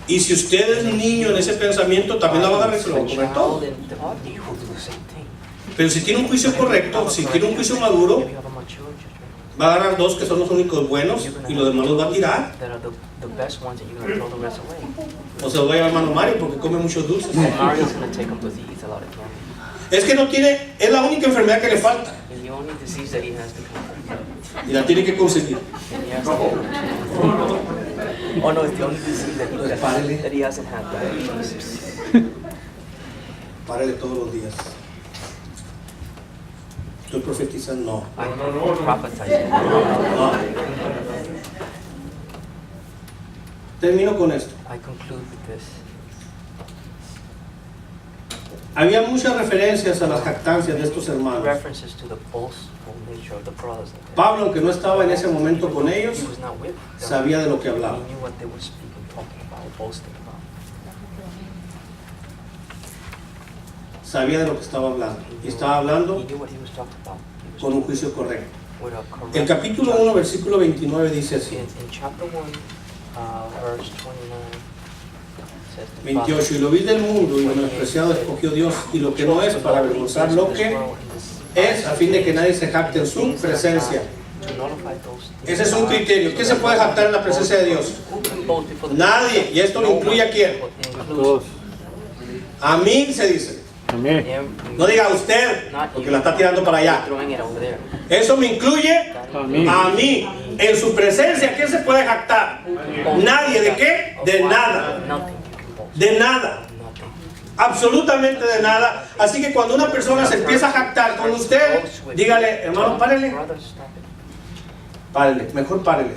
Y si usted es un niño en ese pensamiento, también la va a agarrar y se la va a comer todo. Pero si tiene un juicio correcto, si tiene un juicio maduro, va a agarrar dos que son los únicos buenos y los demás los va a tirar. O se los va a llevar hermano Mario porque come muchos dulces. Es que no tiene, es la única enfermedad que le falta. Y la tiene que conseguir. Oh no, it's the only disease that he hasn't had. Párele todos los días. Estoy profetizando, no. No. Termino con esto. I conclude with this. Había muchas referencias a las jactancias de estos hermanos. References to the boastful nature of the brothers. Pablo, aunque no estaba en ese momento con ellos, He was not with them. sabía de lo que hablaba. He knew what they were speaking, talking about, boasting about. Sabía de lo que estaba hablando. Y estaba hablando He knew what he was talking about. He was con un juicio correcto. with a correct El capítulo 1, versículo 29 dice así. In chapter 1, verse 29, says the 28. Y lo vil del mundo y lo menospreciado escogió Dios, y lo que no es para avergonzar lo que es, a fin de que nadie se jacte en su presencia. Ese es un criterio. ¿Qué se puede jactar en la presencia de Dios? Nadie. Y esto lo incluye a quién. Todos. A mí se dice. Amén. No diga usted, porque la está tirando para allá. Eso me incluye Amén. a mí. En su presencia, ¿qué se puede jactar? Nadie. ¿De qué? De nada. De nada. Absolutamente de nada. Así que cuando una persona se empieza a jactar con usted, dígale, hermano, párele. Párele, mejor párele.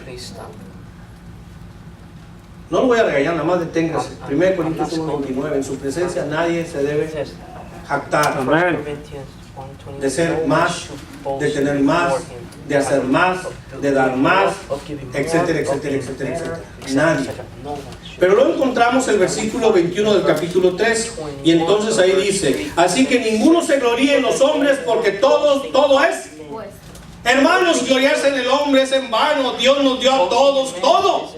No lo voy a regañar, nada más deténgase. 1 Corintios 1:29. En su presencia nadie se debe jactar Amén. de ser más, de tener más, de hacer más, de dar más, etcétera, etcétera, etcétera, etcétera. Nadie. Pero luego encontramos el versículo 21 del capítulo 3, y entonces ahí dice: así que ninguno se gloríe en los hombres, porque todo es. Hermanos, gloriarse en el hombre es en vano. Dios nos dio a todos todo.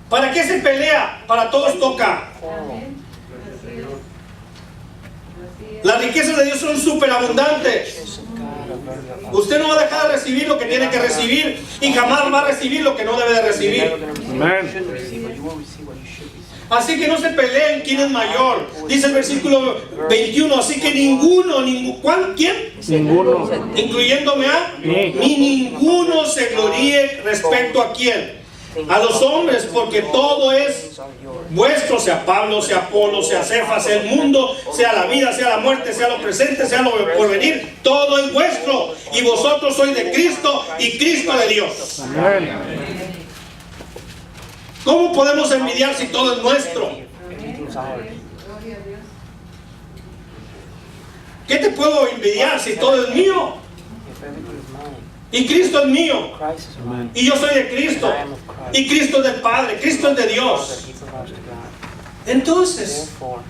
¿Para qué se pelea? Para todos toca. Las riquezas de Dios son superabundantes. Usted no va a dejar de recibir lo que tiene que recibir, y jamás va a recibir lo que no debe de recibir. Amén. Así que no se peleen quién es mayor. Dice el versículo 21. Así que ¿quién? Ninguno. Incluyéndome a Sí. ni ninguno se gloríe respecto a quién. A los hombres, porque todo es vuestro, sea Pablo, sea Apolo, sea Cefas, sea el mundo, sea la vida, sea la muerte, sea lo presente, sea lo porvenir, todo es vuestro, y vosotros sois de Cristo y Cristo de Dios. Amén. ¿Cómo podemos envidiar si todo es nuestro? Everything's ours. ¿Qué te puedo envidiar si todo es mío? If everything is mine, Y Cristo es mío. Christ is mine. Y yo soy de Cristo. I am of Christ. Y Cristo es del Padre. Cristo es de Dios. He belongs to God. Entonces, Therefore,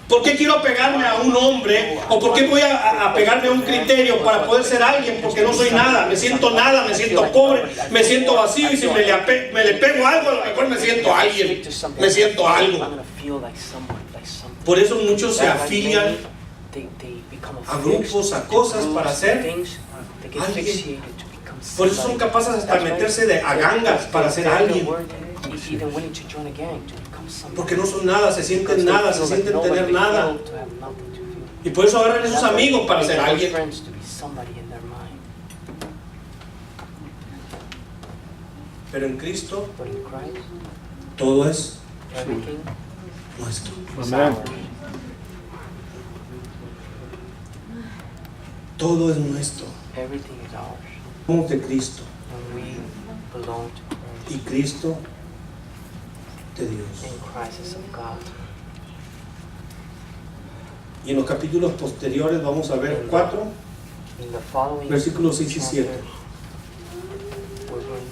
¿por qué quiero apegarme a un hombre? ¿O por qué voy a apegarme a un criterio para poder ser alguien? Porque no soy nada, me siento pobre, me siento vacío, y si me le pego algo, a lo mejor me siento alguien, me siento I'm algo. gonna feel like someone, like something. Por eso muchos se That's why afilian they become a grupos, a cosas para ser things. They get alguien. fixated to become Por eso son somebody. capaces hasta de meterse a gangas para ser alguien. Even willing to join a gang to become somebody. Porque no son nada, se sienten nada, se sienten tener nada. To have nothing to feel. Y por eso agarran esos amigos para ser alguien. Friends to be somebody in their mind. Pero en Cristo But in Christ, todo es everything nuestro. is Amen. ours. Todo es nuestro. Everything is ours. Somos de Cristo. And we belong to Christ. Y Cristo de Dios. And Christ is of God. Y en los capítulos posteriores vamos a ver 4, In the following versículos 6 y 7. chapter, we're going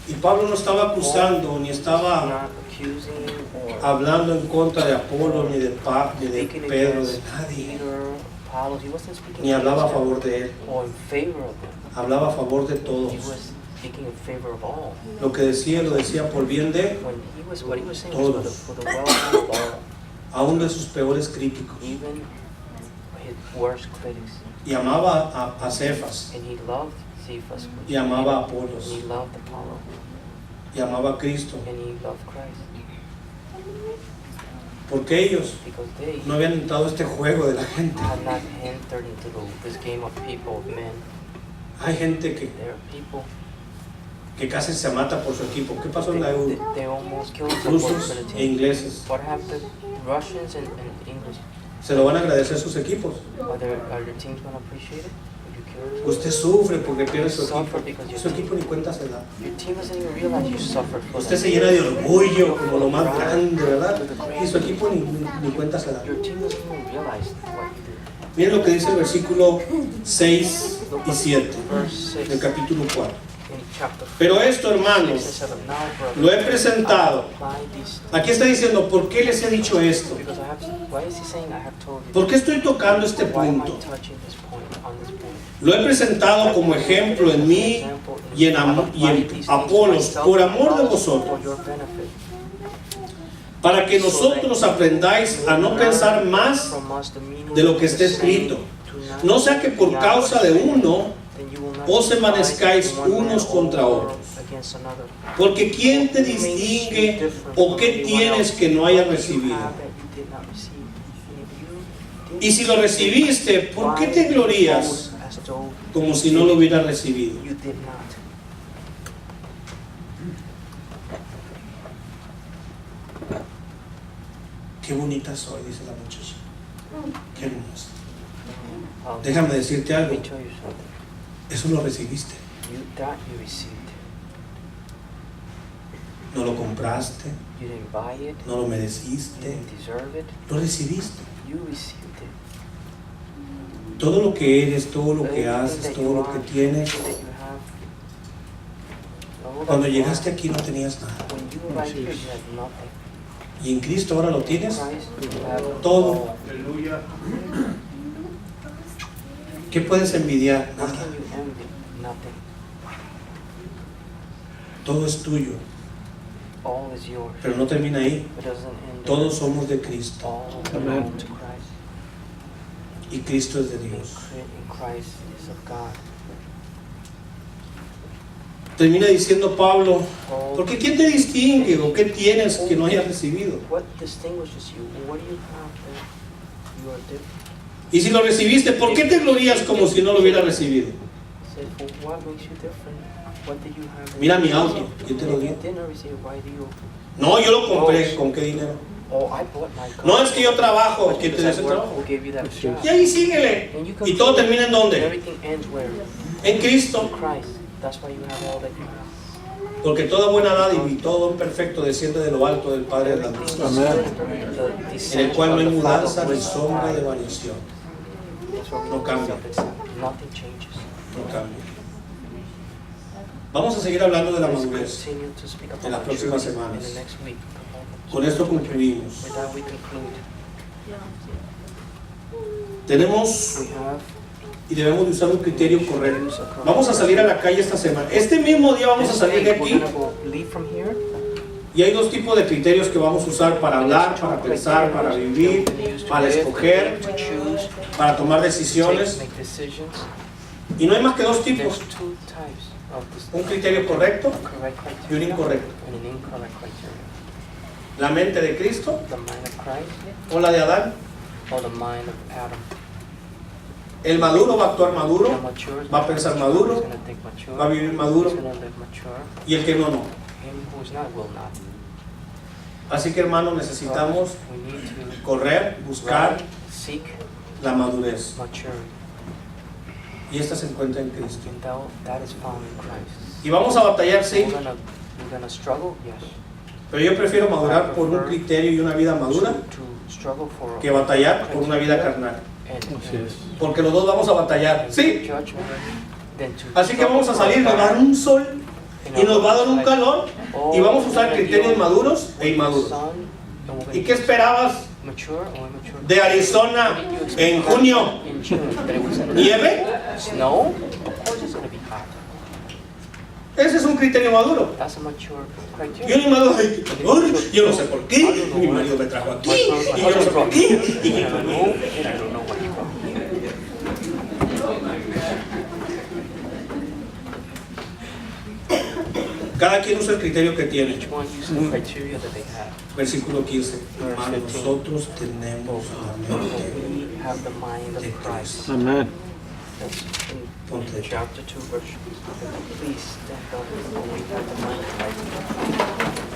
Y Pablo no estaba acusando, ni to estaba not accusing or hablando en contra de Apolo, ni de Pedro, de nadie. Peter, Apollos. He wasn't speaking Ni hablaba a against them favor de él. or in favor of them. Hablaba a favor de He todos. was speaking in favor of all. Lo que decía, lo decía por bien de, What he was saying was for the well-being of all, aún de sus peores críticos. even his worst critics. Y amaba a Cefas, And he loved Cephas. y amaba a And Apolos, he loved Apollo. y amaba a Cristo. And he loved Christ. Porque ellos Because they no habían entrado a este juego de la gente. have not entered into this game of people, of men. Hay gente que There are people. casi se mata por su equipo. ¿Qué pasó en la EU? They almost killed someone Rusos for the e team. ingleses. What happened? Russians and English. Se lo van a agradecer sus equipos. Are your teams going to appreciate it? Are you curious? Usted sufre porque pierde su equipo. Su equipo ni cuenta se da. Your team doesn't even realize you suffered for Usted them. se llena de orgullo como lo más grande, ¿verdad? Y su equipo ni cuenta se da. Your team doesn't even realize what you did. Miren lo que dice el versículo 6 y 7 Verse 6 del capítulo 4. in chapter 4. Pero esto, 6 and hermanos, 7. Now, brother, lo he presentado. apply these. Aquí está diciendo, ¿por qué les he dicho esto? Because why is he saying I have told you? ¿Por qué estoy tocando este Why am I punto? touching this point, on this point? Lo he presentado como ejemplo en mí y en Apolos, por amor de vosotros, For your benefit. para que nosotros aprendáis a no pensar más From us the meaning de lo que está of the saying, escrito. to not No sea que por causa de uno, then you will not os envanezcáis fight one man unos contra or otros. against another. Porque ¿quién te distingue o qué tienes que no hayas recibido? Y si lo recibiste, ¿por qué te glorías como si no lo hubieras recibido? You did not. Qué bonita soy, dice la muchacha. Qué hermosa. Déjame decirte Let algo. me tell you something. Eso lo recibiste. That you received. No lo compraste, You didn't buy it. no lo You mereciste. didn't deserve it. Lo recibiste. You received it. Todo lo que eres, todo lo que Everything haces, that todo you lo are, que tienes. everything that you have, all Cuando that you llegaste are, aquí no tenías nada. when you arrived here, you had nothing. Y en Cristo ahora lo tienes Christ, you have todo. all. ¿Qué puedes envidiar? What Nada. can you envy? Nothing. Todo es tuyo. All is yours. Pero no termina ahí. It doesn't end. Todos somos de Cristo. All Amen. belong to Christ. Y Cristo es de And Dios. Christ is of God. Termina diciendo Pablo, All porque ¿quién te distingue o qué tienes que no hayas recibido? What distinguishes you? What do you have that you are different? Y si lo recibiste, ¿por qué te glorías como si no lo hubieras recibido? He said, well, what makes you different? What did you have? that Mira you mi didn't auto, receive? ¿quién te lo If dio? you didn't receive, why do you? No, yo lo compré, ¿con qué dinero? Oh, I bought my car. No es que yo trabajo, But ¿quién te because dio ese I work, trabajo? who gave you that job? Y ahí síguele. And you ¿Y todo termina en And dónde? everything ends where? En Cristo. In Christ. That's why you have all that you have. Porque toda buena dádiva y todo don perfecto desciende de lo alto del Padre de la luz, en el cual no hay mudanza ni sombra de variación. No cambia. Nothing changes. No cambia. Vamos a seguir hablando de la Let's madurez continue to speak about en las próximas maturity in semanas. the next week. Con esto concluimos. With that we conclude. Tenemos We have y debemos de usar un criterio correcto. Vamos a salir a la calle esta semana. Este mismo día vamos a salir de aquí. We're gonna go leave from here. Y hay dos tipos de criterios que vamos a usar para hablar, para pensar, para vivir, para escoger, To choose, para tomar decisiones. make decisions. Y no hay más que dos There's tipos. two types of this. Un criterio correcto Correct y un criteria incorrecto. and an incorrect criteria. La mente de Cristo The mind of Christ o la de Adán. or the mind of Adam. El maduro va a actuar maduro, The mature is va a pensar maduro, he's gonna think mature. va a vivir maduro, He's gonna live mature. y el que no, no. Him who is not will not. Así que hermanos, necesitamos We need to correr, buscar seek la madurez. maturity. Y esta se encuentra en Cristo. And that is found in Christ. Y vamos a batallar, sí, We're gonna struggle, yes. pero yo prefiero madurar por un criterio y una vida madura To struggle for que batallar por una vida carnal. Así es. Porque los dos vamos a batallar, sí. judgment, than to Así que vamos a struggle salir, for nos va a dar un sol y nos va a dar un calor Oh, y vamos a usar criterios we're gonna maduros deal e inmaduros. with the sun, and we're ¿Y gonna qué esperabas mature or immature? de Arizona en junio? In June, that it was gonna ¿Nieve? snow? Of course it's gonna be hot. Ese es un criterio maduro. That's a mature Yo criteria. ni maduro, ay, qué calor, yo no sé por qué, mi marido me trajo aquí, y yo no sé por qué, I don't know, and I don't know where you from. cada quien usa el criterio que tiene. Each one uses the criteria that they have. Versículo 15. Hermanos, nosotros tenemos la mente. We have the mind of Christ. Amén. That's in Ponte. chapter 2, verse. Please stand up. We have the mind of Christ.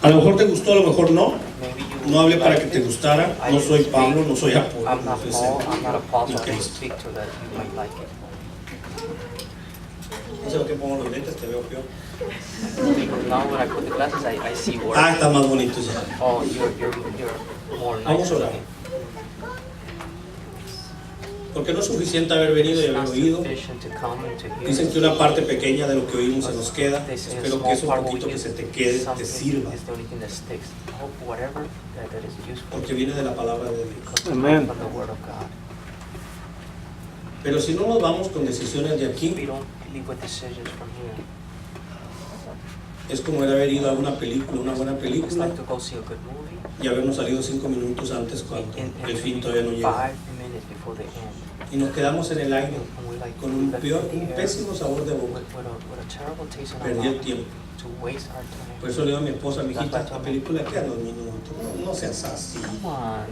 A lo mejor te gustó, a lo mejor no. Maybe you No hablé para like que te it. gustara. No soy Pablo, no soy Apolo. I'm not Paul, I'm not apostle. Okay. I speak to that you might like it. No sé por qué pongo los lentes, te veo peor. Because now when I put the glasses, I see words. Ah, está más bonito ya. Oh, you're more nice. Vamos a orar. Porque no es suficiente haber venido y It's haber not oído. sufficient to come and to hear. Dicen que una parte pequeña de lo que oímos se nos queda. They say a Espero que small eso part will poquito que use se te quede te something sirva. is the only thing that sticks. I hope whatever that is useful Porque viene de la palabra de Dios. comes Amen. from the word of God. Pero si no nos vamos con decisiones de We aquí, don't leave with decisions from here. es como el haber ido a una película, una buena It's película, like to go see a good movie y habernos salido 5 minutos antes cuando el fin todavía no llega. 5 minutes before the end. Y nos quedamos en el aire And we like con un left peor, in the un air pésimo sabor de boca. with a terrible taste in our Perdí el mouth tiempo. to waste our time. Por eso le digo a mi esposa, mi hijita, la película queda 2 minutos. No seas así. Come on,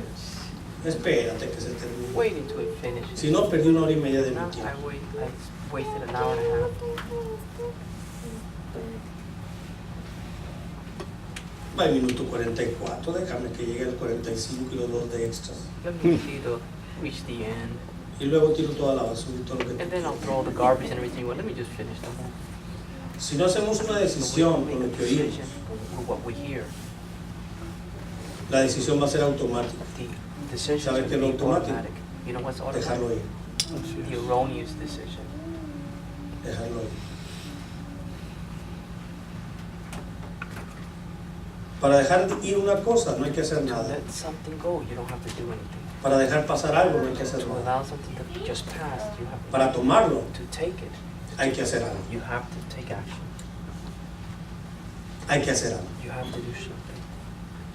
Espérate que se termine. wait until it finishes. Si no, perdí 1 hora y media de mi Now tiempo. I wasted an hour and a half. Va el minuto 44, déjame que llegue el 45 y los 2 de extras. Let me see the reach the end, Y luego tiro toda la basura y todo lo que and then I'll throw the garbage and everything. Well, let me just finish the movie. Si no hacemos una decisión con lo que oímos, with what we hear. la decisión va a ser automática. The decision ¿Sabe will qué es lo be automático? automatic. You know what's Dejarlo automatic? ir, Así The es. erroneous decision. dejarlo ir. Para dejar ir una cosa no hay que hacer To nada. let something go, you don't have to do anything. Para dejar pasar algo no hay que hacer To nada. allow something to just pass, you have Para tomarlo to take it. hay que hacer algo. You have to take action. Hay que hacer algo. You have to do something.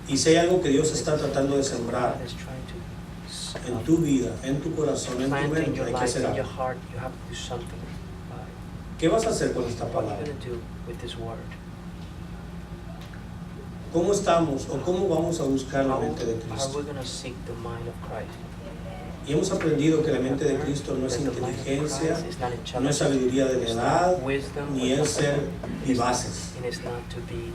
Y si hay algo que Dios está tratando de sembrar God is trying to en tu vida, en tu corazón, en tu plant in mente, your hay que life, hacer in your algo. heart. You have to do something about it. ¿Qué vas a hacer con esta What are palabra? you going to do with this word? ¿Cómo estamos o cómo vamos a buscar la How mente de are Cristo? we going to seek the mind of Christ? Y hemos aprendido que la mente de Cristo no es That the mind of inteligencia, Christ is not no es intelligence, sabiduría de la it's edad, not wisdom, ni es ser vivaces. and it's not to be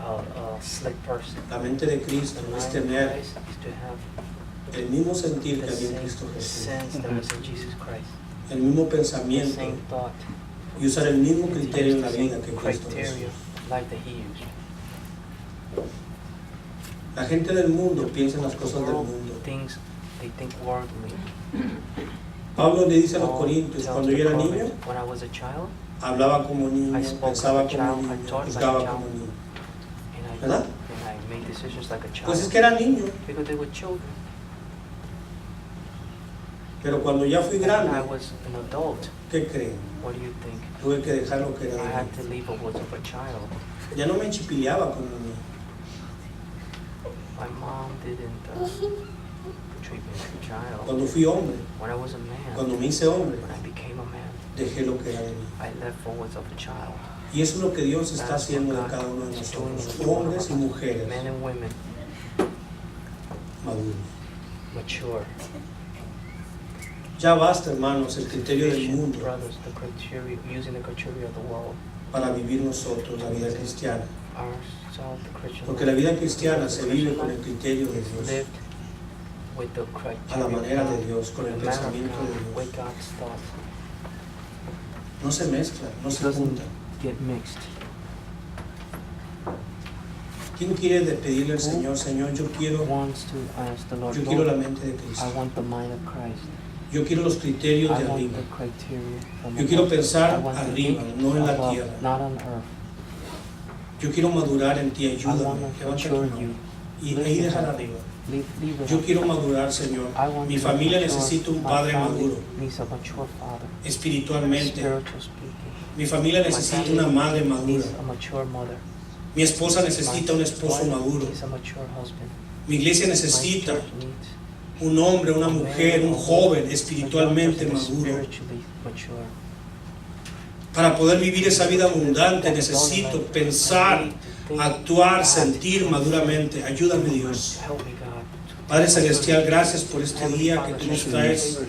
a slick person. La mente de The Cristo es mind of tener Christ is to have el mismo sentir que The había en same Cristo Jesús, sense that was in Jesus Christ. el mismo The pensamiento same thought. y usar el mismo To criterio use en la the vida same que Cristo criteria Jesús. like that he used. La gente del mundo piensa en las The cosas del world mundo. thinks, they think worldly. Pablo le dice a los Paul Corintios, tells cuando the yo era Corinthians, niño, when I was a child, hablaba como niño, I spoke pensaba like a como child, I niño, thought like a juzgaba child. como niño. and ¿Verdad? I made decisions like a child. Pues es que era niño, Because they were children. pero cuando ya fui When I grande, was an adult, ¿qué creen? what do you think? Tuve que dejar lo que era I de had niño. to leave what was of a child. Ya no me enchipileaba como niño. My mom didn't treat me like a child. Cuando fui hombre, When I was a man, cuando me hice hombre, when I became a man, dejé lo que era de mí. I left what was of a child. Y eso es lo que Dios está That's what haciendo de God cada uno de is doing nosotros, with one of hombres y us, mujeres men and women, maduros. mature. Ya basta, hermanos, el criterio del Sufficient, mundo brothers, the criteria, using the criteria of the world, para vivir nosotros la vida cristiana. ourselves, the Christian Porque la life, vida cristiana se vive con el criterio de Dios, lived with the criteria a la manera of de God, Dios, con el the manner of pensamiento de God, with Dios. God's thoughts. No se mezclan, no It se doesn't juntan. get mixed. ¿Quién quiere despedirle al Señor? Señor, yo quiero Ask the Lord, la Lord, mente de Cristo. I want the mind of Christ. Yo quiero los criterios I de want arriba. the criteria from Yo quiero above. pensar I want to arriba, think no en la above, tierra. not on earth. Yo quiero madurar en ti, I ayúdame. want to Levanta tu mature mano. you. Y Lift ahí your dejar hand. arriba. Leave it Yo up. quiero madurar, Señor. I want Mi to familia mature. necesita un My padre family maduro, needs a mature father, espiritualmente. spiritual speaking. Mi familia My necesita family una madre madura. needs a mature mother. Mi esposa necesita un My esposo wife maduro. needs a mature husband. Mi iglesia My necesita church needs un hombre, una a man, mujer, un a joven woman, espiritualmente a young person maduro. spiritually mature. Para poder vivir esa vida abundante necesito pensar, actuar, sentir maduramente. Ayúdame, Dios. Help me, God. Padre Celestial, gracias por este día que tú nos traes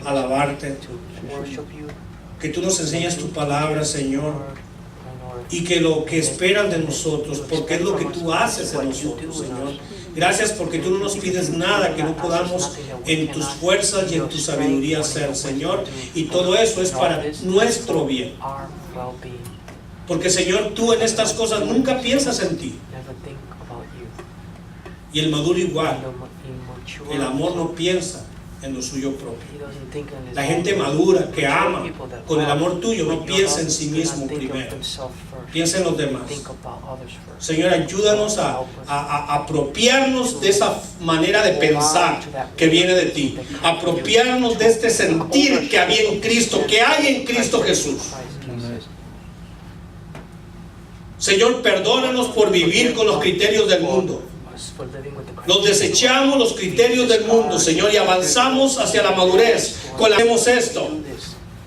a alabarte, To worship you, que tú nos enseñas tu palabra, Señor, Lord. y que lo que esperan de nosotros, porque es lo que tú haces en nosotros, Señor. Gracias porque tú no nos pides nada que no podamos en tus fuerzas y en tu sabiduría hacer, Señor, y todo eso es para nuestro bien. Our well-being. Porque, Señor, tú en estas cosas nunca piensas en ti. Never think about you. Y el maduro igual, And the immature, el amor no piensa en lo suyo propio. he doesn't think on his La own. gente madura que Mature ama people that con el love amor tuyo no with your piensa en love sí do not mismo think of primero, themselves first. piensa en los demás. Think about others first. Señor, ayúdanos a apropiarnos de esa manera de pensar que viene de ti, apropiarnos de este sentir que había en Cristo, que hay en Cristo Jesús. Señor, perdónanos por vivir con los criterios del mundo. Nos desechamos los criterios del mundo, Señor, y avanzamos hacia la madurez. Hacemos esto.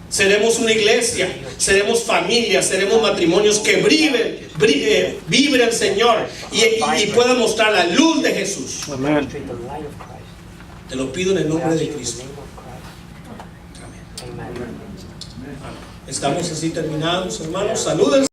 Seremos una iglesia, seremos familia, seremos matrimonios que vibren, Señor, y puedan mostrar la luz de Jesús. Amén. Te lo pido en el nombre de Cristo. Amén. Estamos así terminados, hermanos. Saluden.